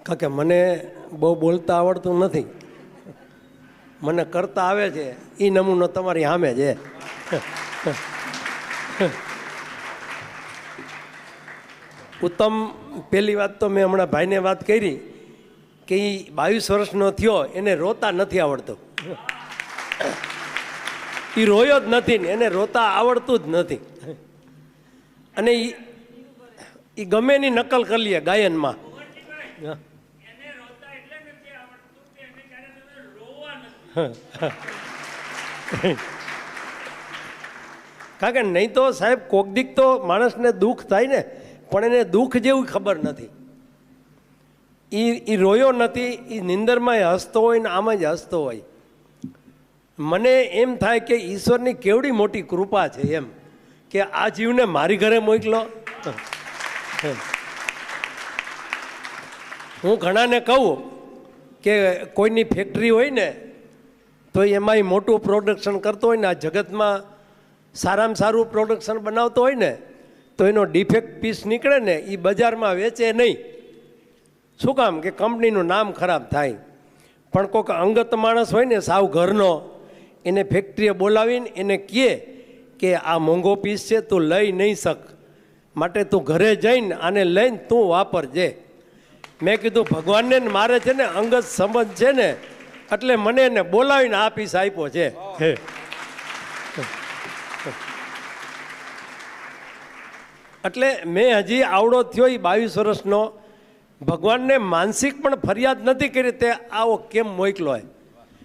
કારણ કે મને બહુ બોલતા આવડતું નથી, મને કરતા આવે છે. એ નમૂનો તમારી સામે છે. ઉત્તમ, પહેલી વાત તો મેં હમણાં ભાઈને વાત કરી કે એ 22 વર્ષનો થયો, એને રોતા નથી આવડતું. એ રોયો જ નથી ને એને રોતા આવડતું જ નથી. અને એ ગમે એની નકલ કરી લે ગાયનમાં. કારણ કે નહીં તો સાહેબ કોક દીક તો માણસને દુઃખ થાય ને, પણ એને દુઃખ જેવું ખબર નથી. એ રોયો નથી, એ નિંદરમાં હસતો હોય ને આમ જ હસતો હોય. મને એમ થાય કે ઈશ્વરની કેવડી મોટી કૃપા છે એમ, કે આ જીવને મારી ઘરે મોકલો. હું ઘણાને કહું કે કોઈની ફેક્ટરી હોય ને તો એમાં મોટું પ્રોડક્શન કરતો હોય ને, આ જગતમાં સારામાં સારું પ્રોડક્શન બનાવતો હોય ને, તો એનો ડિફેક્ટ પીસ નીકળે ને એ બજારમાં વેચે નહીં. શું કામ? કે કંપનીનું નામ ખરાબ થાય. પણ કોઈક અંગત માણસ હોય ને સાવ ઘરનો, એને ફેક્ટરીએ બોલાવીને એને કહે કે આ મોંઘો પીસ છે, તું લઈ નહીં શક, માટે તું ઘરે જઈને આને લઈને તું વાપરજે. મેં કીધું ભગવાનને મારે છે ને અંગત સંબંધ છે ને, એટલે મને એને બોલાવીને આ પીસ આપ્યો છે. એટલે મેં હજી આવડો થયો એ 22 વર્ષનો, ભગવાનને માનસિક પણ ફરિયાદ નથી કરી તે આવો કેમ મોકલો હોય.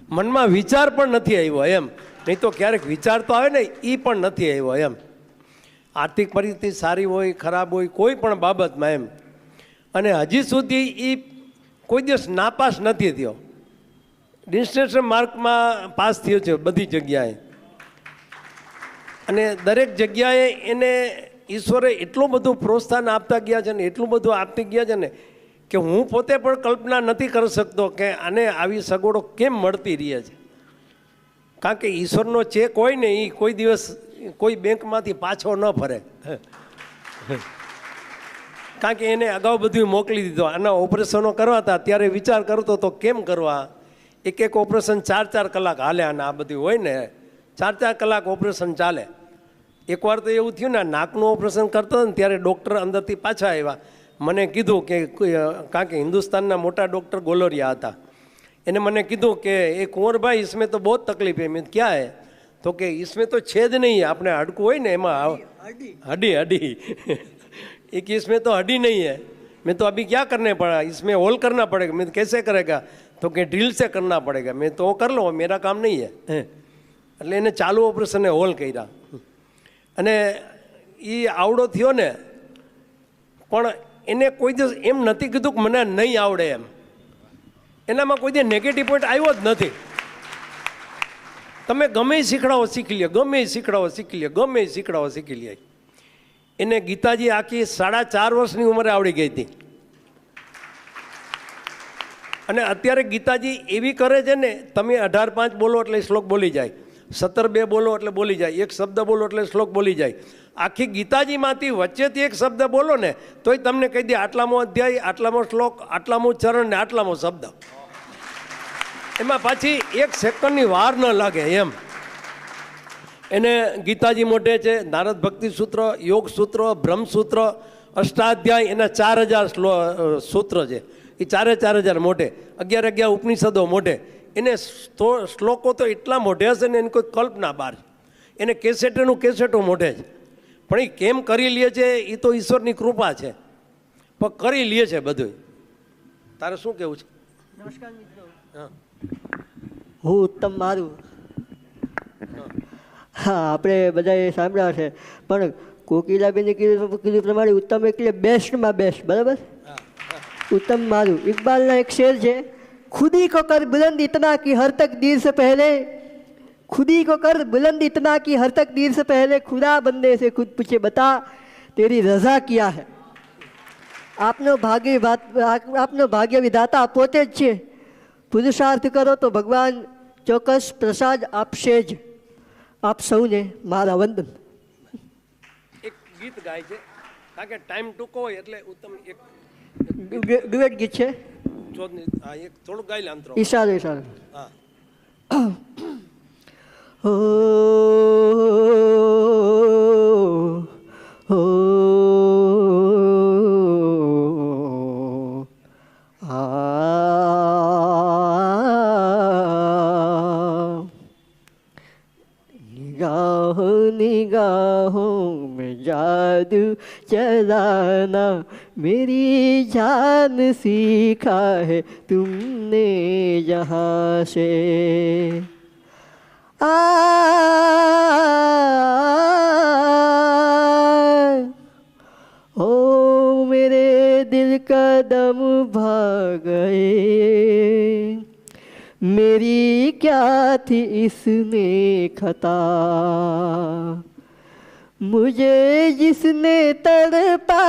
મનમાં વિચાર પણ નથી આવ્યો એમ. નહીં તો ક્યારેક વિચાર તો આવે ને, એ પણ નથી આવ્યો એમ. આર્થિક પરિસ્થિતિ સારી હોય ખરાબ હોય કોઈ પણ બાબતમાં એમ. અને હજી સુધી એ કોઈ દિવસ નાપાસ નથી થયો. ડિસ્ટિંક્શન માર્કમાં પાસ થયો છે બધી જગ્યાએ. અને દરેક જગ્યાએ એને ઈશ્વરે એટલું બધું પ્રોત્સાહન આપતા ગયા છે ને, એટલું બધું આપતી ગયા છે ને, કે હું પોતે પણ કલ્પના નથી કરી શકતો કે આને આવી સગવડો કેમ મળતી રહે છે. કારણ કે ઈશ્વરનો ચેક હોય ને એ કોઈ દિવસ કોઈ બેંકમાંથી પાછો ન ફરે. કારણ કે એને અગાઉ બધું મોકલી દીધો. આના ઓપરેશનો કરવા હતા ત્યારે વિચાર કરતો તો કેમ કરવા. એક ઓપરેશન 4-4 કલાક હાલે. અને આ બધું હોય ને 4-4 કલાક ઓપરેશન ચાલે. એકવાર તો એવું થયું ને, નાકનું ઓપરેશન કરતો ને ત્યારે ડૉક્ટર અંદરથી પાછા આવ્યા. મને કીધું કે, કારણ કે હિન્દુસ્તાનના મોટા ડૉક્ટર ગોલોરિયા હતા, એને મને કીધું કે એ કુંવરભાઈ इसमें तो बहुत तकलीफ है. મેં ક્યાં હે? તો કે इसमें तो છે જ નહીં, આપણે હાડકું હોય ને એમાં हड्डी एक इसमें तो हड्डी नहीं है. मैं तो अभी क्या करने पड़ा, इसमें होल करना पड़ेगा. मैं कैसे करेगा? तो कि ड्रिल से करना पड़ेगा. मैं तो कर लो, मेरा काम नहीं है. એટલે એને ચાલુ ઓપરેશને હોલ કર્યા. અને એ આવડો થયો ને, પણ એને કોઈ દિવસ એમ નથી કીધું કે મને નહીં આવડે એમ. એનામાં કોઈ દિવસ નેગેટિવ પોઈન્ટ આવ્યો જ નથી. તમે ગમે શીખડાવો શીખી લે, ગમે શીખડાવો શીખી લે, ગમે શીખડાવો શીખી લે. એને ગીતાજી આખી 4.5 વર્ષની ઉંમરે આવડી ગઈ હતી. અને અત્યારે ગીતાજી એવી કરે છે ને, તમે 18:5 બોલો એટલે શ્લોક બોલી જાય, 17:2 બોલો એટલે બોલી જાય, એક શબ્દ બોલો એટલે શ્લોક બોલી જાય. આખી ગીતાજીમાંથી વચ્ચેથી એક શબ્દ બોલો ને તોય તમને કહી દે આટલામો અધ્યાય, આટલામો શ્લોક, આટલામો ચરણ ને આટલામો શબ્દ. એમાં પાછી 1 સેકન્ડની વાર ન લાગે એમ. એને ગીતાજી મોઢે છે, નારદ ભક્તિ સૂત્ર, યોગ સૂત્ર, બ્રહ્મસૂત્ર, અષ્ટાધ્યાય, એના 4000 સૂત્ર છે. એ 4000 મોઢે, 11 ઉપનિષદો મોઢે. એને શ્લોકો તો એટલા મોઢે હશે ને એની કોઈ કલ્પના બહાર. એને કેસેટો મોઢે છે. પણ એ કેમ કરી લે છે એ તો ઈશ્વરની કૃપા છે, પણ કરી લે છે બધું. તારે શું કેવું છે? નમસ્કાર મિત્રો. હું ઉત્તમ મારું. હા, આપણે બધાએ સાંભળ્યા છે, પણ કોકિલાબેને કીધું પ્રમાણે ઉત્તમ એટલે બેસ્ટમાં બેસ્ટ. બરાબર? उत्तम मारू. इकबाल ना एक शेर है, खुदी को कर बुलंद इतना कि हर तकदीर से पहले, खुदी को कर बुलंद इतना कि हर तकदीर से पहले खुदा बंदे से खुद पूछे बता तेरी रजा किया है. आपनो भाग्य विधाता पोते ज छे. पुरुषार्थ करो तो भगवान ચોક્કસ પ્રસાદ આપશે જ. આપ સૌને મારા વંદન. એક ગીત ગાય છે, કારણ કે ટાઈમ ટૂંકો હોય એટલે ઉત્તમ એક ડુએટ ગીત છે. શોધની હા એક થોડુંક ગાઈ લે અંતરો ઈશારો ઈશારો હા હો હો निगाहों में जादू चलाना मेरी जान सीखा है तुमने यहाँ से ओ मेरे दिल का दम भाग गए मेरी क्या थी इसमें खता मुझे जिसने तड़पा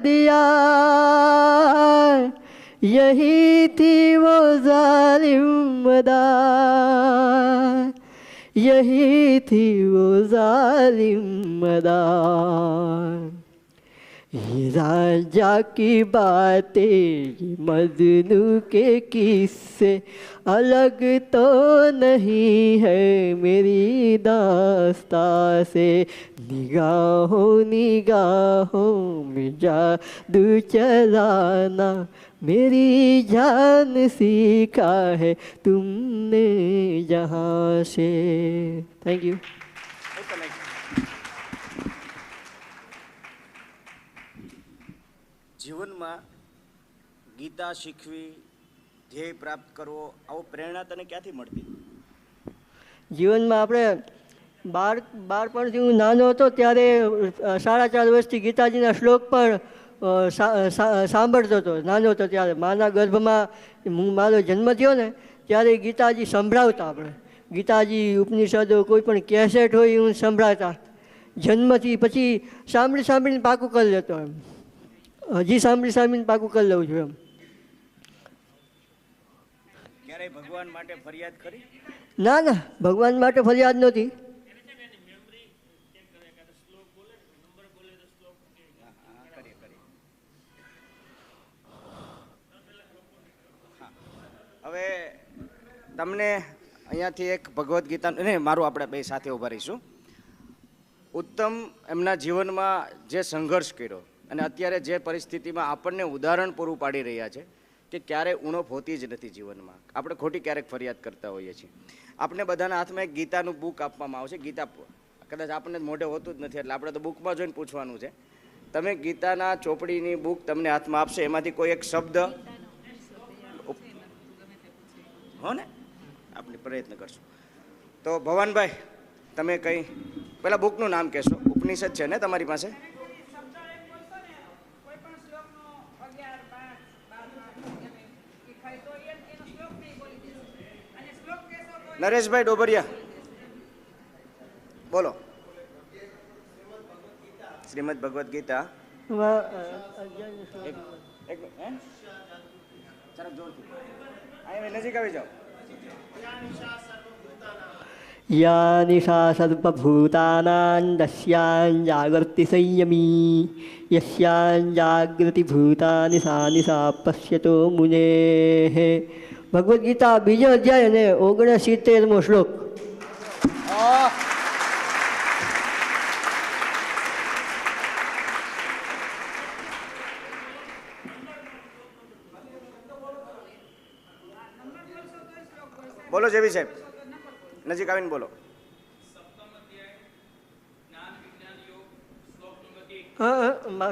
दिया यही थी वो जालिम अदा यही थी वो जालिम अदा ये राजा की बातें ये मजनू के किस्से अलग तो नहीं है मेरी दास्ता से निगाहों निगाहों में जादू चलाना मेरी जान सीखा है तुमने जहाँ से थैंक यू જીવનમાં ગીતા શીખવી ધ્યેય પ્રાપ્ત કરવો આવો પ્રેરણા તને ક્યાંથી મળતી જીવનમાં આપણે બાળપણથી હું નાનો હતો ત્યારે 4.5 વર્ષથી ગીતાજીના શ્લોક પણ સાંભળતો હતો નાનો હતો ત્યારે માના ગર્ભમાં મારો જન્મ થયો ને ત્યારે ગીતાજી સંભળાવતા આપણે ગીતાજી ઉપનિષદો કોઈ પણ કેસેટ હોય હું સંભળાવતા જન્મથી પછી સાંભળીને પાકું કરી લેતો એમ હજી સાંભળીને પાકું કરી લઉં છું એમ ક્યારેય ભગવાન માટે ફરિયાદ કરી ના ના ભગવાન માટે ફરિયાદ નહોતી હવે તમને અહીંયાથી એક ભગવદ્ ગીતા ને મારું આપણે બે સાથે ઉભા રહીશું ઉત્તમ એમના જીવનમાં જે સંઘર્ષ કર્યો અને અત્યારે જે પરિસ્થિતિમાં આપણને ઉદાહરણ પૂરું પાડી રહ્યા છે કે ક્યારે ઉણપ હોતી જ નથી જીવનમાં આપણે ખોટી ક્યારેક ફરિયાદ કરતા હોઈએ છીએ આપણે બધાના હાથમાં એક ગીતાનું બુક આપવામાં આવશે ગીતા કદાચ આપણને મોઢે હોતું જ નથી એટલે આપણે તો બુકમાં જોઈને પૂછવાનું છે તમે ગીતાના ચોપડીની બુક તમને હાથમાં આપશે એમાંથી કોઈ એક શબ્દ હો ને આપણે પ્રયત્ન કરશું તો ભવાનભાઈ તમે કંઈ પહેલાં બુકનું નામ કહેશો ઉપનિષદ છે ને તમારી પાસે નરેશભાઈ ડોબરિયા બોલો શ્રીમદ ભગવદ્ ગીતા નજીક આવી જાઓ या निशा सर्वभूतानां दस्यां जागर्ति संयमी यस्यां जागृति भूतानि सा निशा पश्यतो मुनेः ભગવદ્ ગીતા બીજો અધ્યાય અને 69મો શ્લોક બોલો જેવી સાહેબ નજીક આવીને બોલો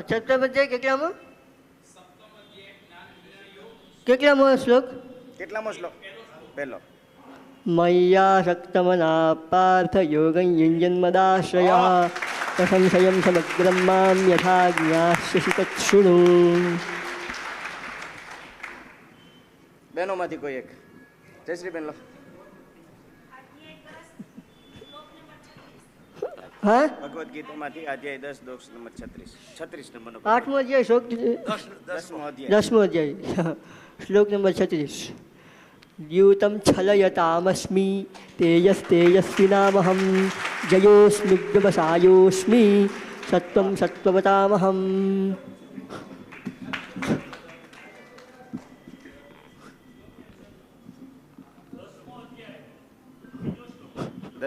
સપ્તમ અધ્યાય કેટલામો શ્લોક કેટલામો શ્લોક પહેલો મય્યા શક્તમના પાર્થ યોગં યુંજન્મદાશ્રયઃ સંશયં સમગ્રં મામ યથા જ્ઞાસ્યસि તત્શૃણુ બહેનોમાંથી કોઈ એક જયશ્રી બેન લો હા ભગવદ્ ગીતામાંથી અધ્યાય 10 શ્લોક નંબર 36 નંબરનો 8મો અધ્યાય શ્લોક 10મો અધ્યાય શ્લોક નંબર 36 દ્યુતમ છલયતામસ્મિ તેજસ્તેજસ્વિનામહં જયોસ્મિગ્ધવસાયોસ્મિ સત્વં સત્વવતામહં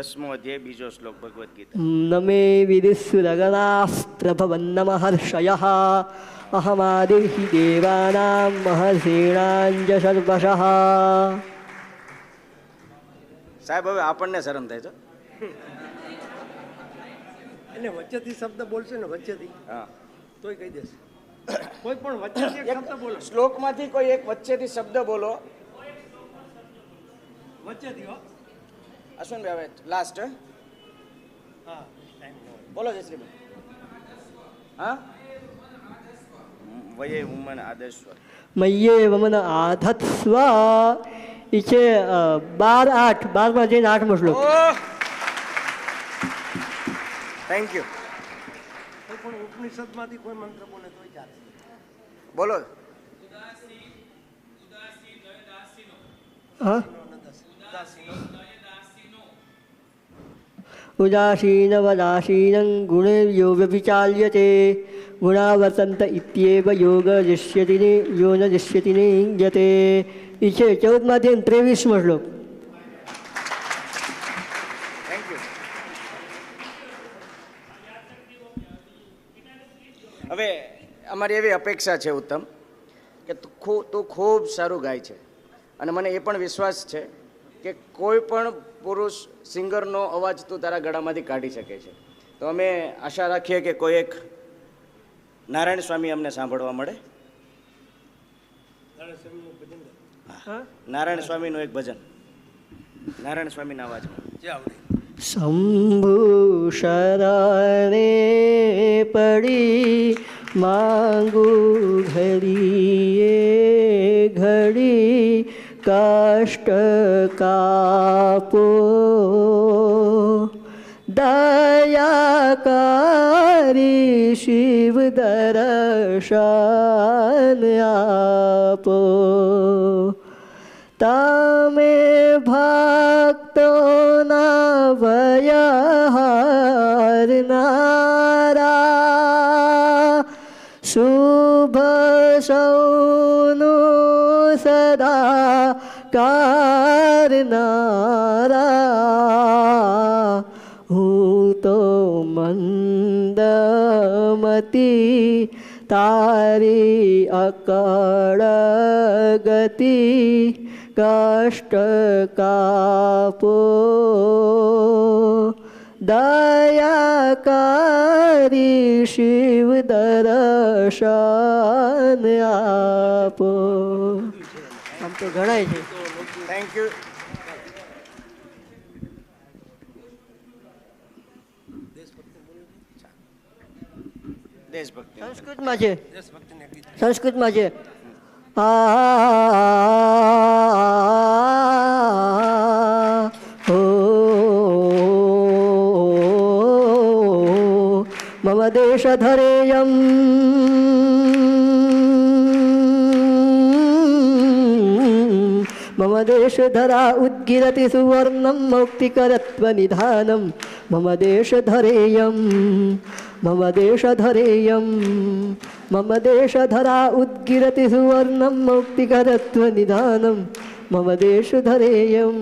10મો અધ્યાય 2જો શ્લોક ભગવદ્ ગીતા. નમે વિદુસ્સુરગણાસ્ત્રભવન્નમ હર્ષયઃ અહમાદિર્હિ દેવાનાં મહર્ષીણાંચ સર્વશઃ. સાહેબ હવે આપણને શરમ થાય છે. એને વચ્ચેથી શબ્દ બોલશે ને વચ્ચેથી હા, તોય કહી દેશે. કોઈ પણ વચ્ચેથી એક શબ્દ બોલો, શ્લોકમાંથી કોઈ એક વચ્ચેથી શબ્દ બોલો. વચ્ચેથી હો. અશ્વિનભાઈ હવે લાસ્ટ. હા, બોલો જયશ્રીભાઈ. હા, વયે ઉમન આદર્શ્વ. મય્યે વમન આધત્સ્વ. એ છે 12:8, 12માં જઈને 8મો શ્લોક. Thank you. કોઈ પણ ઉપનિષદમાંથી કોઈ મંત્ર બોલે તોય ચાલે. બોલો. હા, ઉદાસીનવદાસીनं ગુણૈર્યો વ્યભિચાલ્યતે ગુણાવર્તંત ઇત્યેવ યોગ દૃશ્યતિ યો ન દૃશ્યતિ નિંદ્યતે. એ છે 14માં જઈને 23મો શ્લોક. Thank you. હવે અમારી એવી અપેક્ષા છે ઉત્તમ કે તું ખૂબ સારું ગાય છે અને મને એ પણ વિશ્વાસ છે કે કોઈ પણ પુરુષ સિંગરનો અવાજ તું તારા ગળામાંથી કાઢી શકે છે. તો અમે આશા રાખીએ કે કોઈ એક નારાયણ સ્વામી અમને સાંભળવા મળે. નારાયણ સ્વામીનું એક ભજન નારાયણ સ્વામીના અવાજમાં. જે આવડે. શંભુ શરણે પડી માંગુ ઘડીએ ઘડી કષ્ટ કાપો દયાકારી શિવ દર્શન આપો. તમે ભક્તોના ભય હરનારા શુભ સૌનું સદા કરનારા. હું તો મંદમતી તારી અકળ ગતિ કષ્ટ કાપો દયાકારી શિવ દર્શન આપો. આમ તો ગણાય છે. Thank you. દેશભક્તિ સંસ્કૃતમાં છે, દેશભક્તિને ગીત. સંસ્કૃતમાં છે. મમ દેશ ધરેયમ મમ દેશ ધરા ઉદ્ગીરતિ સુવર્ણમ મૌક્તિકરત્વ નિધાનમ મમ દેશ ધરેયમ મમ દેશ ધરેયમ મમ દેશ ધરા ઉદ્ગીરતિ સુવર્ણમ મૌક્તિકરત્વ નિધાનમ મમ દેશ ધરેયમ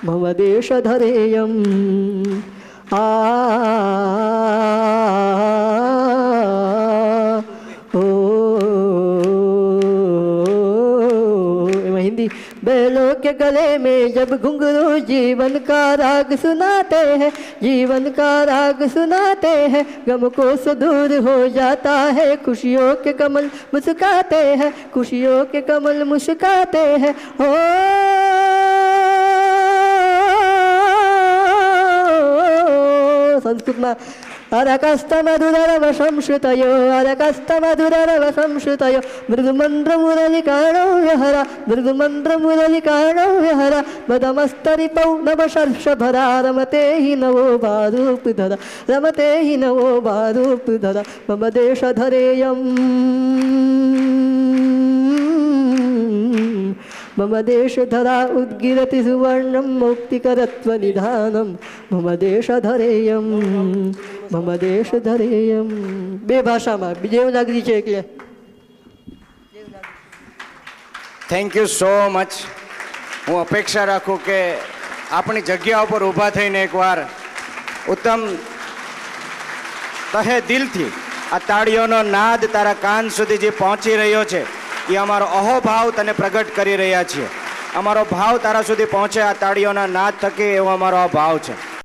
મમ દેશ ધરેયમ. हिंदी बैलों के गले में जब घुंघरू जीवन का राग सुनाते हैं, जीवन का राग सुनाते हैं, गम को से दूर हो जाता है, खुशियों के कमल मुस्काते हैं, खुशियों के कमल मुस्काते हैं. हो संस्कृत में अरकस्तमधुररवशं श्रुतयो अरकस्तमधुररवशं श्रुतयो मृदुमन्त्रमुरलिकाणौ विहर मृदुमन्त्रमुरलिकाणौ विहर मदमस्तरिपौ नवशर्षभरा रमते हि नवो बारूपधर रमते हि नवो बारूपधर मम देशधरेयम् मम देशधरा उद्गिरति सुवर्णं मौक्तिकरत्व निधानं मम देशधरेयं मम देशधरेयं. બે ભાષામાં દેવનાગરી છે એટલે. Thank you so much. હું અપેક્ષા રાખું કે આપણી જગ્યા ઉપર ઊભા થઈને એકવાર ઉત્તમ તહે દિલથી આ તાળીઓનો નાદ તારા કાન સુધી જે પહોંચી રહ્યો છે એ અમારો અહોભાવ તને પ્રગટ કરી રહ્યા છીએ. અમારો ભાવ તારા સુધી પહોંચે આ તાળીઓના નાદ થકી એવો અમારો આ ભાવ છે.